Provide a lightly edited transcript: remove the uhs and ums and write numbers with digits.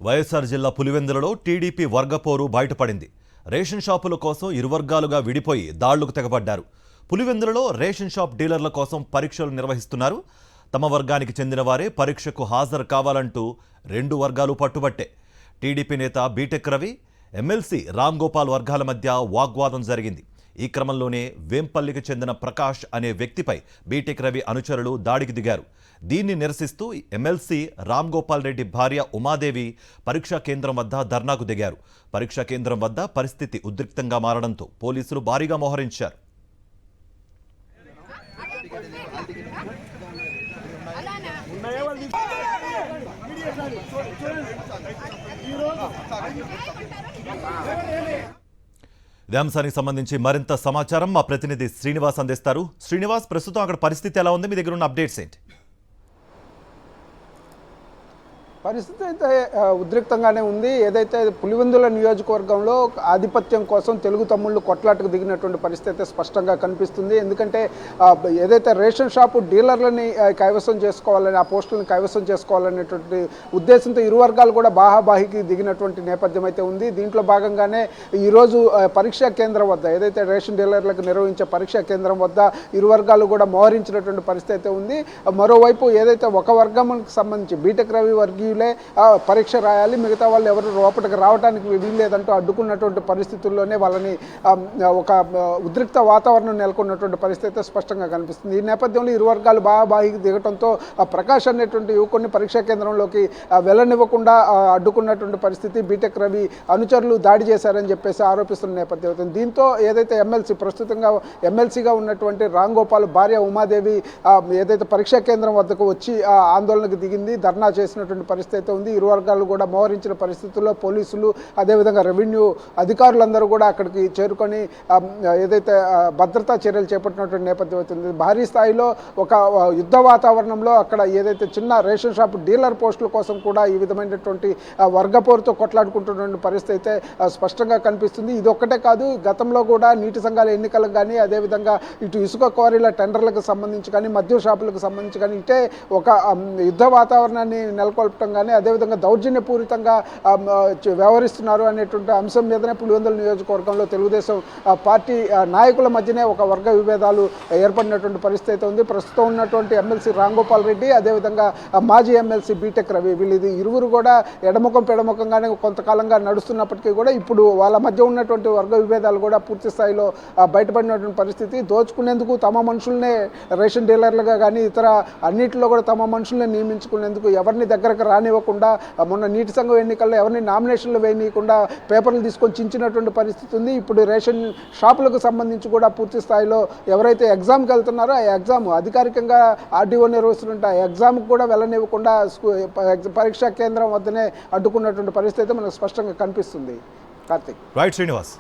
వైఎస్ఆర్ జిల్లా పులివెందులలో టీడీపీ వర్గపోరు బయటపడింది. రేషన్ షాపుల కోసం ఇరు వర్గాలుగా విడిపోయి దాళ్లకు తెగబడ్డారు. పులివెందులలో రేషన్ షాప్ డీలర్ల కోసం పరీక్షలు నిర్వహిస్తున్నారు. తమ వర్గానికి చెందిన వారే పరీక్షకు హాజరు కావాలంటూ రెండు వర్గాలు పట్టుబట్టే. టీడీపీ నేత బీటెక్ రవి, ఎమ్మెల్సీ రామ్ గోపాల్ వర్గాల మధ్య వాగ్వాదం జరిగింది. ఈ క్రమంలోనే వేంపల్లికి చెందిన ప్రకాష్ అనే వ్యక్తిపై బీటెక్ రవి అనుచరులు దాడికి దిగారు. దీన్ని నిరసిస్తూ ఎమ్మెల్సీ రామ్ గోపాల్ రెడ్డి భార్య ఉమాదేవి పరీక్షా కేంద్రం వద్ద ధర్నాకు దిగారు. పరీక్షా కేంద్రం వద్ద పరిస్థితి ఉద్రిక్తంగా మారడంతో పోలీసులు భారీగా మోహరించారు. ఇదే అంశానికి సంబంధించి మరింత సమాచారం మా ప్రతినిధి శ్రీనివాస్ అందిస్తారు. శ్రీనివాస్, ప్రస్తుతం అక్కడ పరిస్థితి ఎలా ఉంది? మీ దగ్గర ఉన్న అప్డేట్స్ ఏంటి? పరిస్థితి అయితే ఉద్రిక్తంగానే ఉంది. ఏదైతే పులివెందుల నియోజకవర్గంలో ఆధిపత్యం కోసం తెలుగు తమ్ముళ్ళు కొట్లాటకు దిగినటువంటి పరిస్థితి అయితే స్పష్టంగా కనిపిస్తుంది. ఎందుకంటే ఏదైతే రేషన్ షాపు డీలర్లని కైవసం చేసుకోవాలని, ఆ పోస్టులను కైవసం చేసుకోవాలనేటువంటి ఉద్దేశంతో ఇరు వర్గాలు కూడా బాహాబాహికి దిగినటువంటి నేపథ్యం అయితే ఉంది. దీంట్లో భాగంగానే ఈరోజు పరీక్షా కేంద్రం వద్ద, ఏదైతే రేషన్ డీలర్లకు నిర్వహించే పరీక్షా కేంద్రం వద్ద ఇరు వర్గాలు కూడా మోహరించినటువంటి పరిస్థితి అయితే ఉంది. మరోవైపు ఏదైతే ఒక వర్గానికి సంబంధించి బీటెక్ రవి వర్గీయులే పరీక్ష రాయాలి, మిగతా వాళ్ళు ఎవరు లోపలికి రావడానికి వీల్లేదంటూ అడ్డుకున్నటువంటి పరిస్థితుల్లోనే వాళ్ళని ఒక ఉద్రిక్త వాతావరణం నెలకొన్నటువంటి పరిస్థితి స్పష్టంగా కనిపిస్తుంది. ఈ నేపథ్యంలో ఇరు వర్గాలు బాహాబాహికి దిగడంతో ప్రకాష్ అనేటువంటి యువకుడిని పరీక్షా కేంద్రంలోకి వెళ్ళనివ్వకుండా అడ్డుకున్నటువంటి పరిస్థితి. బీటెక్ రవి అనుచరులు దాడి చేశారని చెప్పేసి ఆరోపిస్తున్న నేపథ్యం అవుతుంది. దీంతో ఏదైతే ప్రస్తుతంగా ఎమ్మెల్సీగా ఉన్నటువంటి రామ్ గోపాల్ భార్య ఉమాదేవి ఏదైతే పరీక్షా కేంద్రం వద్దకు వచ్చి ఆందోళనకు దిగింది, ధర్నా చేసినటువంటి పరిస్థితి అయితే ఉంది. ఇరు వర్గాలు కూడా మోహరించిన పరిస్థితుల్లో పోలీసులు, అదేవిధంగా రెవెన్యూ అధికారులందరూ కూడా అక్కడికి చేరుకొని ఏదైతే భద్రతా చర్యలు చేపట్టినటువంటి నేపథ్యం అవుతుంది. భారీ స్థాయిలో ఒక యుద్ధ వాతావరణంలో అక్కడ ఏదైతే చిన్న రేషన్ షాప్ డీలర్ పోస్టుల కోసం కూడా ఈ విధమైనటువంటి వర్గపోరుతో కొట్లాడుకుంటున్న పరిస్థితి అయితే స్పష్టంగా కనిపిస్తుంది. ఇది ఒక్కటే కాదు, గతంలో కూడా నీటి సంఘాల ఎన్నికలకు కానీ, అదేవిధంగా ఇటు ఇసుక క్వారీల టెండర్లకు సంబంధించి కానీ, మద్యం షాపులకు సంబంధించి కానీ ఇటే ఒక యుద్ధ వాతావరణాన్ని నెలకొల్పడం కానీ, అదేవిధంగా దౌర్జన్యపూరితంగా వ్యవహరిస్తున్నారు అనేటువంటి అంశం మీదనే పులివెందుల నియోజకవర్గంలో తెలుగుదేశం పార్టీ నాయకుల మధ్యనే ఒక వర్గ విభేదాలు ఏర్పడినటువంటి పరిస్థితి ఉంది. ప్రస్తుతం ఉన్నటువంటి ఎమ్మెల్సీ రామ్ గోపాల్ రెడ్డి, అదేవిధంగా మాజీ ఎమ్మెల్సీ బీటెక్ రవి, వీళ్ళు ఇరువురు కూడా ఎడముఖం పెడముఖంగానే కొంతకాలంగా నడుస్తున్నప్పటికీ కూడా ఇప్పుడు వాళ్ళ మధ్య ఉన్నటువంటి వర్గ విభేదాలు కూడా పూర్తి స్థాయిలో బయటపడినటువంటి పరిస్థితి. దోచుకునేందుకు తమ మనుషులనే రేషన్ డీలర్లుగా కానీ ఇతర అన్నింటిలో కూడా తమ మనుషుల్ని నియమించుకునేందుకు ఎవరిని దగ్గరకు రానివ్వకుండా, మొన్న నీటి సంఘం ఎన్నికల్లో ఎవరిని నామినేషన్లు వేయనీయకుండా పేపర్లు తీసుకొని చించినటువంటి పరిస్థితి ఉంది. ఇప్పుడు రేషన్ షాపులకు సంబంధించి కూడా పూర్తి స్థాయిలో ఎవరైతే ఎగ్జామ్కి వెళ్తున్నారో ఆ ఎగ్జామ్ అధికారికంగా ఆర్డీఓ నిర్వహిస్తుంటే ఆ ఎగ్జామ్కి కూడా వెళ్ళనివ్వకుండా పరీక్షా కేంద్రం వద్దనే అడ్డుకున్నటువంటి పరిస్థితి మనకు స్పష్టంగా కనిపిస్తుంది. కార్తీక్. రైట్ శ్రీనివాస్.